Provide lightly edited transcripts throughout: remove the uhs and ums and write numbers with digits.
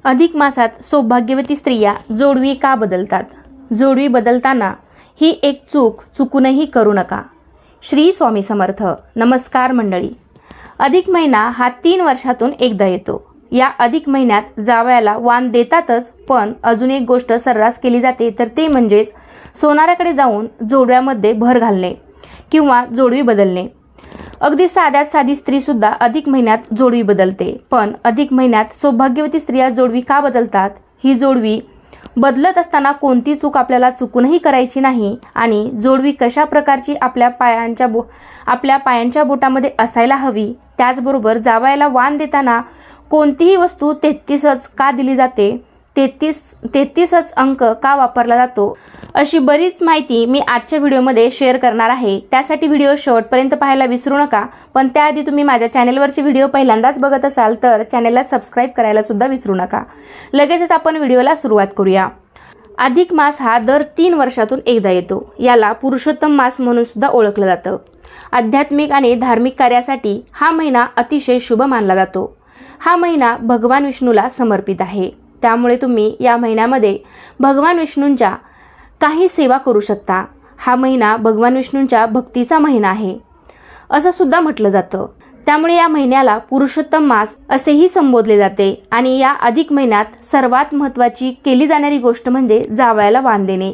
अधिक मासात सौभाग्यवती स्त्रिया जोडवी का बदलतात? जोडवी बदलताना ही एक चुकूनही करू नका. श्री स्वामी समर्थ. नमस्कार मंडळी. अधिक महिना हा 3 वर्षातून एकदा येतो. या अधिक महिन्यात जावयाला वाण देतातच, पण अजून एक गोष्ट सर्रास केली जाते, तर ते म्हणजेच सोनाराकडे जाऊन जोडव्यामध्ये भर घालणे किंवा जोडवी बदलणे. अगदी साध्यात साधी स्त्री सुद्धा अधिक महिन्यात जोडवी बदलते. पण अधिक महिन्यात सौभाग्यवती स्त्रिया जोडवी का बदलतात? ही जोडवी बदलत असताना कोणती चूक आपल्याला चुकूनही करायची नाही आणि जोडवी कशा प्रकारची आपल्या पायांच्या बोटामध्ये असायला हवी. त्याचबरोबर जावयाला वाण देताना कोणतीही वस्तू 33च का दिली जाते, 33च अंक का वापरला जातो, अशी बरीच माहिती मी आजच्या व्हिडिओमध्ये शेअर करणार आहे. त्यासाठी व्हिडिओ शेवटपर्यंत पाहायला विसरू नका. पण त्याआधी तुम्ही माझ्या चॅनेलवरचे व्हिडिओ पहिल्यांदाच बघत असाल तर चॅनेलला सबस्क्राईब करायला सुद्धा विसरू नका. लगेचच आपण व्हिडिओला सुरुवात करूया. अधिक मास हा दर 3 वर्षातून एकदा येतो. याला पुरुषोत्तम मास म्हणून सुद्धा ओळखलं जातं. आध्यात्मिक आणि धार्मिक कार्यासाठी हा महिना अतिशय शुभ मानला जातो. हा महिना भगवान विष्णूला समर्पित आहे. त्यामुळे तुम्ही या महिन्यामध्ये भगवान विष्णूंच्या काही सेवा करू शकता. हा महिना भगवान विष्णूंच्या भक्तीचा महिना आहे असं सुद्धा म्हटलं जातं. त्यामुळे या महिन्याला पुरुषोत्तम मास असेही संबोधले जाते. आणि या अधिक महिन्यात सर्वात महत्त्वाची केली जाणारी गोष्ट म्हणजे जावयाला वाण देणे.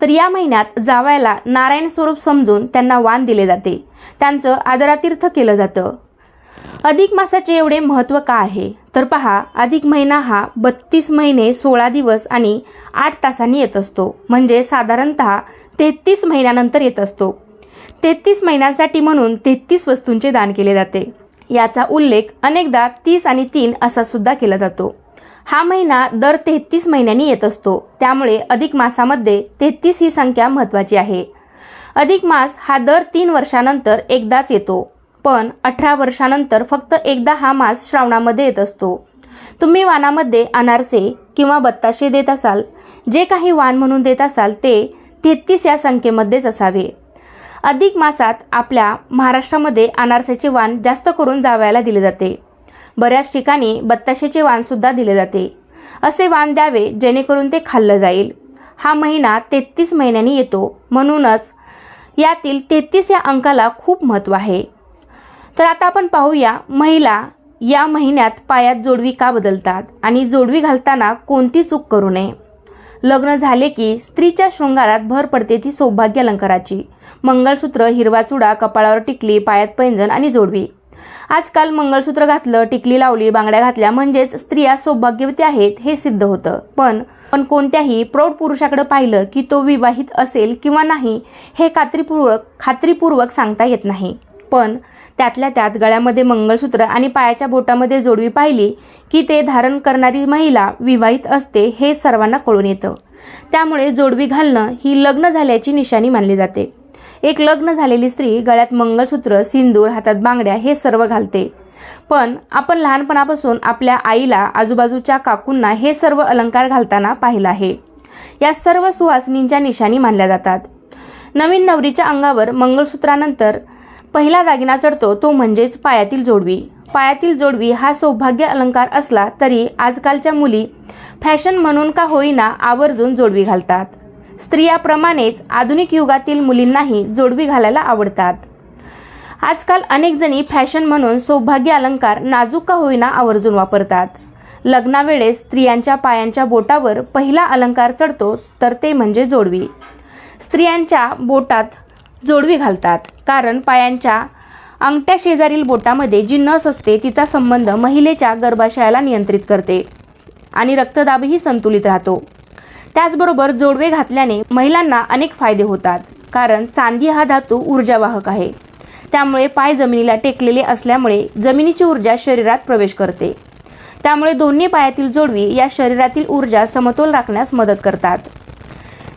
तर या महिन्यात जावयाला नारायण स्वरूप समजून त्यांना वाण दिले जाते. त्यांचं आदरातीर्थ केलं जातं. अधिक मासाचे एवढे महत्त्व का आहे तर पहा, अधिक महिना हा 32 महिने 16 दिवस आणि 8 तासांनी येत असतो. म्हणजे साधारणतः 33 महिन्यानंतर येत असतो. 33 महिन्यांसाठी म्हणून 33 वस्तूंचे दान केले जाते. याचा उल्लेख अनेकदा 30 आणि 3 असा सुद्धा केला जातो. हा महिना दर 33 महिन्यांनी येत असतो. त्यामुळे अधिक मासामध्ये 33 ही संख्या महत्त्वाची आहे. अधिक मास हा दर 3 वर्षानंतर एकदाच येतो. पण 18 वर्षानंतर फक्त एकदा हा मास श्रावणामध्ये येत असतो. तुम्ही वाणामध्ये अनारसे किंवा बत्ताशे देत असाल, जे काही वाण म्हणून देत असाल ते 33 या संख्येमध्येच असावे. अधिक मासात आपल्या महाराष्ट्रामध्ये अनारसेचे वाण जास्त करून जावयाला दिले जाते. बऱ्याच ठिकाणी बत्ताशेचे वाण सुद्धा दिले जाते. असे वाण द्यावे जेणेकरून ते खाल्लं जाईल. हा महिना 33 महिन्यांनी येतो, म्हणूनच यातील 33 या अंकाला खूप महत्त्व आहे. तर आता आपण पाहूया, महिला या महिन्यात पायात जोडवी का बदलतात आणि जोडवी घालताना कोणती चूक करू नये. लग्न झाले की स्त्रीच्या शृंगारात भर पडते ती सौभाग्य अलंकाराची. मंगळसूत्र, हिरवा चुडा, कपाळावर टिकली, पायात पैंजण आणि जोडवी. आजकाल मंगळसूत्र घातलं, टिकली लावली, बांगड्या घातल्या म्हणजेच स्त्रिया सौभाग्यवती आहेत हे सिद्ध होतं. पण कोणत्याही प्रौढ पुरुषाकडे पाहिलं की तो विवाहित असेल किंवा नाही हे खात्रीपूर्वक सांगता येत नाही. पण त्यातल्या त्यात गळ्यामध्ये मंगळसूत्र आणि पायाच्या बोटामध्ये जोडवी पाहिली की ते धारण करणारी महिला विवाहित असते हे सर्वांना कळून येतं. त्यामुळे जोडवी घालणं ही लग्न झाल्याची निशाणी मानली जाते. एक लग्न झालेली स्त्री गळ्यात मंगळसूत्र, सिंदूर, हातात बांगड्या हे सर्व घालते. पण आपण लहानपणापासून आपल्या आईला, आजूबाजूच्या काकूंना हे सर्व अलंकार घालताना पाहिलं आहे. या सर्व सुहासिनींच्या निशाणी मानल्या जातात. नवीन नवरीच्या अंगावर मंगळसूत्रानंतर पहिला दागिना चढतो तो म्हणजेच पायातील जोडवी. पायातील जोडवी हा सौभाग्य अलंकार असला तरी आजकालच्या मुली फॅशन म्हणून का होईना आवर्जून जोडवी घालतात. स्त्रियाप्रमाणेच आधुनिक युगातील मुलींनाही जोडवी घालायला आवडतात. आजकाल अनेक जणी फॅशन म्हणून सौभाग्य अलंकार नाजूक का होईना आवर्जून वापरतात. लग्नावेळेस स्त्रियांच्या पायांच्या बोटावर पहिला अलंकार चढतो तर ते म्हणजे जोडवी. स्त्रियांच्या बोटात जोडवी घालतात कारण पायांच्या अंगठ्या शेजारील बोटामध्ये जी नस असते तिचा संबंध महिलेच्या गर्भाशयाला नियंत्रित करते आणि रक्तदाबही संतुलित राहतो. त्याचबरोबर जोडवे घातल्याने महिलांना अनेक फायदे होतात. कारण चांदी हा धातू ऊर्जावाहक आहे. त्यामुळे पाय जमिनीला टेकलेले असल्यामुळे जमिनीची ऊर्जा शरीरात प्रवेश करते. त्यामुळे दोन्ही पायातील जोडवी या शरीरातील ऊर्जा समतोल राखण्यास मदत करतात.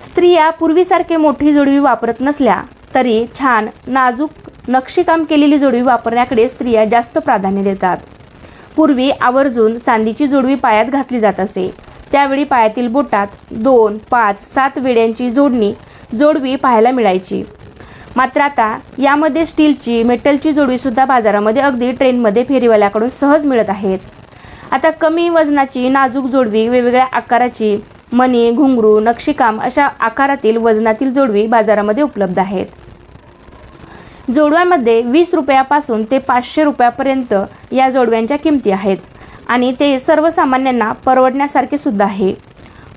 स्त्रिया पूर्वीसारखे मोठी जोडवी वापरत नसल्या तरी छान नाजूक नक्षीकाम केलेली जोडवी वापरण्याकडे स्त्रिया जास्त प्राधान्य देतात. पूर्वी आवर्जून चांदीची जोडवी पायात घातली जात असे. त्यावेळी पायातील बोटात 2, 5, 7 वेड्यांची जोडवी पाहायला मिळायची. मात्र आता यामध्ये स्टीलची, मेटलची जोडवीसुद्धा बाजारामध्ये अगदी ट्रेंडमध्ये फेरीवाल्याकडून सहज मिळत आहेत. आता कमी वजनाची नाजूक जोडवी, वेगवेगळ्या आकाराची मणी, घुंगरू, नक्षीकाम अशा आकारातील वजनातील जोडवी बाजारामध्ये उपलब्ध आहेत. जोडव्यामध्ये 20 रुपयापासून ते 500 रुपयापर्यंत या जोडव्यांच्या किमती आहेत आणि ते सर्वसामान्यांना परवडण्यासारखे सुद्धा आहे.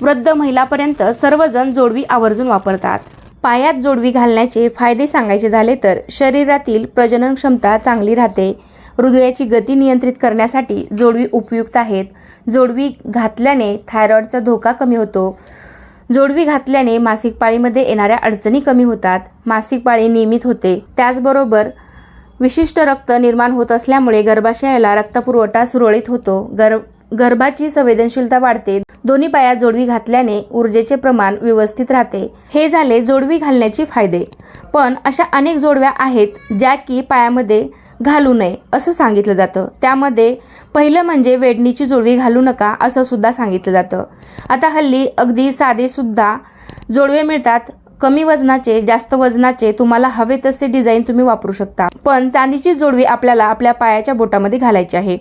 वृद्ध महिलापर्यंत सर्वजण जोडवी आवर्जून वापरतात. पायात जोडवी घालण्याचे फायदे सांगायचे झाले तर शरीरातील प्रजनन क्षमता चांगली राहते. हृदयाची गती नियंत्रित करण्यासाठी जोडवी उपयुक्त आहेत. जोडवी घातल्याने थायरॉईडचा धोका कमी होतो. जोडवी घातल्याने मासिक पाळीमध्ये येणाऱ्या अडचणी कमी होतात. मासिक पाळी नियमित होते. त्याचबरोबर विशिष्ट रक्त निर्माण होत असल्यामुळे गर्भाशयाला रक्तपुरवठा सुरळीत होतो. गर्भाची संवेदनशीलता वाढते. दोन्ही पायात जोडवी घातल्याने ऊर्जेचे प्रमाण व्यवस्थित राहते. हे झाले जोडवी घालण्याचे फायदे. पण अशा अनेक जोडव्या आहेत ज्या की पायामध्ये घालू नये असं सांगितलं जातं. त्यामध्ये पहिलं म्हणजे वेडणीची जोडवी घालू नका असं सुद्धा सांगितलं जातं. आता हल्ली अगदी साधे सुद्धा जोडवे मिळतात. कमी वजनाचे, जास्त वजनाचे, तुम्हाला हवे तसे डिझाईन तुम्ही वापरू शकता. पण चांदीची जोडवी आपल्याला आपल्या पायाच्या बोटामध्ये घालायची आहे.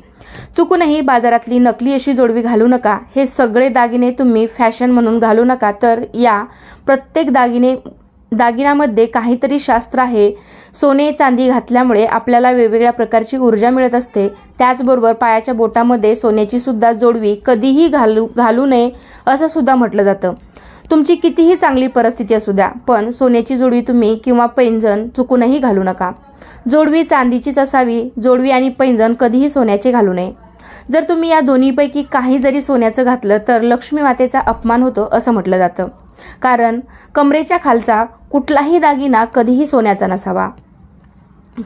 चुकूनही बाजारातली नकली अशी जोडवी घालू नका. हे सगळे दागिने तुम्ही फॅशन म्हणून घालू नका. तर या प्रत्येक दागिन्यामध्ये काहीतरी शास्त्र आहे. सोने चांदी घातल्यामुळे आपल्याला वेगवेगळ्या प्रकारची ऊर्जा मिळत असते. त्याचबरोबर पायाच्या बोटामध्ये सोन्याची सुद्धा जोडवी कधीही घालू नये असं सुद्धा म्हटलं जातं. तुमची कितीही चांगली परिस्थिती असू द्या, पण सोन्याची जोडवी तुम्ही किंवा पैंजण चुकूनही घालू नका. जोडवी चांदीचीच असावी. जोडवी आणि पैंजण कधीही सोन्याचे घालू नये. जर तुम्ही या दोन्हीपैकी काही जरी सोन्याचं घातलं तर लक्ष्मी मातेचा अपमान होतो असं म्हटलं जातं. कारण कमरेच्या खालचा कुठलाही दागिना कधीही सोन्याचा नसावा.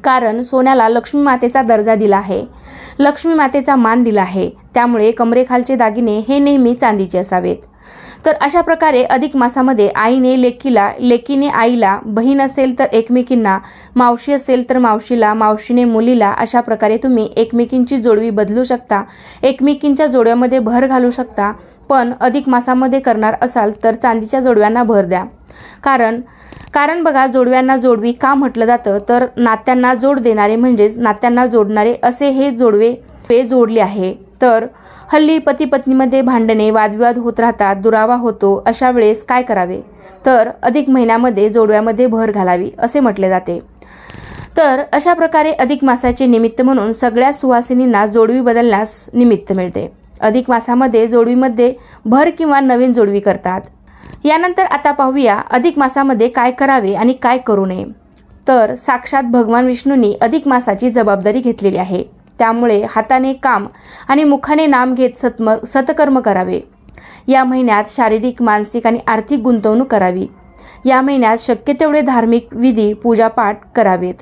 कारण सोन्याला लक्ष्मी मातेचा दर्जा दिला आहे, लक्ष्मी मातेचा मान दिला आहे. त्यामुळे कमरेखालचे दागिने हे नेहमी चांदीचे असावेत. तर अशा प्रकारे अधिक मासामध्ये आईने लेकीला, लेकीने आईला, बहीण असेल तर एकमेकींना, मावशी असेल तर मावशीला, मावशीने मुलीला, अशा प्रकारे तुम्ही एकमेकींची जोडवी बदलू शकता. एकमेकींच्या जोड्यामध्ये भर घालू शकता. पण अधिक मासामध्ये करणार असाल तर चांदीच्या जोडव्यांना भर द्या. कारण बघा, जोडव्यांना जोडवी का म्हटलं जातं तर नात्यांना जोड देणारे म्हणजेच नात्यांना जोडणारे असे हे जोडवे जोडले आहे. तर हल्ली पती पत्नीमध्ये भांडणे, वादविवाद होत राहतात, दुरावा होतो. अशा वेळेस काय करावे तर अधिक महिन्यामध्ये जोडव्यामध्ये भर घालावी असे म्हटले जाते. तर अशा प्रकारे अधिक मासाचे निमित्त म्हणून सगळ्या सुवासिनींना जोडवी बदलण्यास निमित्त मिळते. अधिक मासामध्ये जोडवीमध्ये भर किंवा नवीन जोडवी करतात. यानंतर आता पाहूया अधिक मासामध्ये काय करावे आणि काय करू नये. तर साक्षात भगवान विष्णूंनी अधिक मासाची जबाबदारी घेतलेली आहे. त्यामुळे हाताने काम आणि मुखाने नाम घेत सत्कर्म करावे. या महिन्यात शारीरिक, मानसिक आणि आर्थिक गुंतवणूक करावी. या महिन्यात शक्य तेवढे धार्मिक विधी, पूजापाठ करावेत.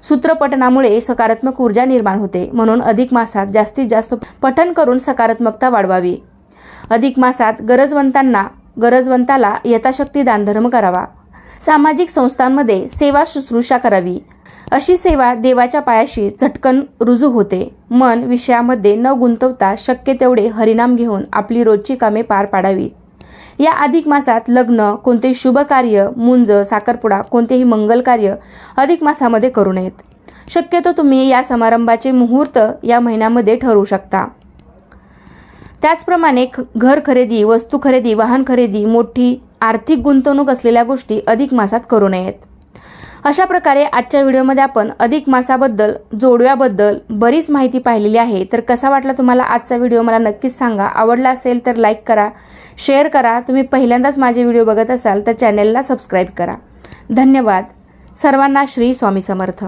सूत्रपठणामुळे सकारात्मक ऊर्जा निर्माण होते. म्हणून अधिक मासात जास्तीत जास्त पठण करून सकारात्मकता वाढवावी. अधिक मासात गरजवंताला यथाशक्ती दानधर्म करावा. सामाजिक संस्थांमध्ये सेवा शुश्रूषा करावी. अशी सेवा देवाच्या पायाशी झटकन रुजू होते. मन विषयामध्ये न गुंतवता शक्य तेवढे हरिनाम घेऊन आपली रोजची कामे पार पाडावीत. या अधिक मासात लग्न, कोणतेही शुभ कार्य, मुंज, साखरपुडा, कोणतेही मंगल कार्य अधिक मासामध्ये करू नयेत. शक्यतो तुम्ही या समारंभाचे मुहूर्त या महिन्यामध्ये ठरवू शकता. त्याचप्रमाणे घर खरेदी, वस्तू खरेदी, वाहन खरेदी, मोठी आर्थिक गुंतवणूक असलेल्या गोष्टी अधिक मासात करू नयेत. अशा प्रकारे आजच्या व्हिडिओमध्ये आपण अधिक मासाबद्दल, जोडव्याबद्दल बरीच माहिती पाहिलेली आहे. तर कसा वाटला तुम्हाला आजचा व्हिडिओ मला नक्कीच सांगा. आवडला असेल तर लाईक करा, शेअर करा. तुम्ही पहिल्यांदाच माझे व्हिडिओ बघत असाल तर चॅनेलला सबस्क्राईब करा. धन्यवाद. सर्वांना श्री स्वामी समर्थ.